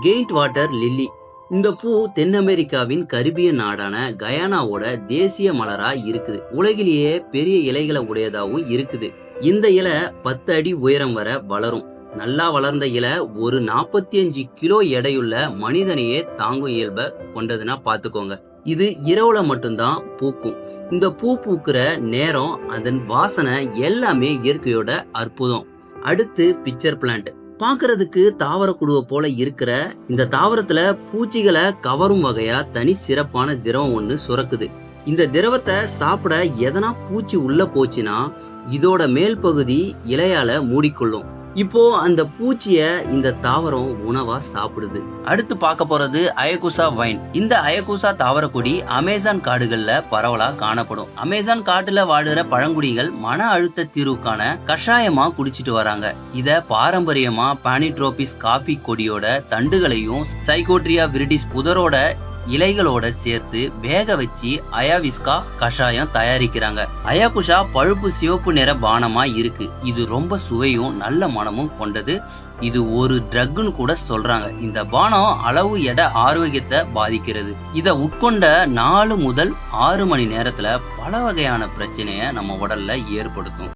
Gained water lily. இந்த பூ தென் அமெரிக்காவின் கரிபியன் நாடான கயானாவோட தேசிய மலரா இருக்குது. உலகிலேயே பெரிய இலைகளை உடையதாகவும் இருக்குது. இந்த இலை 10 அடி உயரம் வர வளரும். நல்லா வளர்ந்த இலை ஒரு 45 கிலோ எடையுள்ள மனிதனையே தாங்கும் இயல்பை கொண்டதுன்னா பாத்துக்கோங்க. இது இரவுல மட்டும்தான் பூக்கும். இந்த பூ பூக்கிற நேரம், அதன் வாசனை எல்லாமே இயற்கையோட அற்புதம். அடுத்து பிக்சர் பிளான்ட். பாக்குறதுக்கு தாவர குடுவை போல இருக்கிற இந்த தாவரத்துல பூச்சிகளை கவரும் வகையா தனி சிறப்பான திரவம் ஒண்ணு சுரக்குது. இந்த திரவத்தை சாப்பிட எதனா பூச்சி உள்ள போச்சுன்னா இதோட மேல் பகுதி இலையால மூடிக்கொள்ளும். இப்போ அந்த பூச்சிய இந்த தாவரம் உணவா சாப்பிடுது. அடுத்து பார்க்க போறது அயகுசா வைன். இந்த அயகுசா தாவரக்குடி அமேசான் காடுகள்ல பரவலா காணப்படும். அமேசான் காட்டுல வாடுற பழங்குடிகள் மன அழுத்த தீர்வுக்கான கஷாயமா குடிச்சிட்டு வராங்க. இத பாரம்பரியமா பானிட்ரோபிஸ் காபி கொடியோட தண்டுகளையும் சைகோட்ரியா விரிடிஸ் புதரோட இலைகளோட சேர்த்து வேக வச்சு அயாவிஸ்கா கஷாயம் தயாரிக்கிறாங்க. அயாகுஷா பழுப்பு சிவப்பு நிற பானமா இருக்கு. இது ரொம்ப சுவையும் நல்ல மனமும் கொண்டது. இது ஒரு ட்ரக்னு கூட சொல்றாங்க. இந்த பானம் அளவு எடை ஆரோக்கியத்தை பாதிக்கிறது. இத உட்கொண்ட 4 முதல் 6 மணி நேரத்துல பல வகையான பிரச்சனைய நம்ம உடல்ல ஏற்படுத்தும்.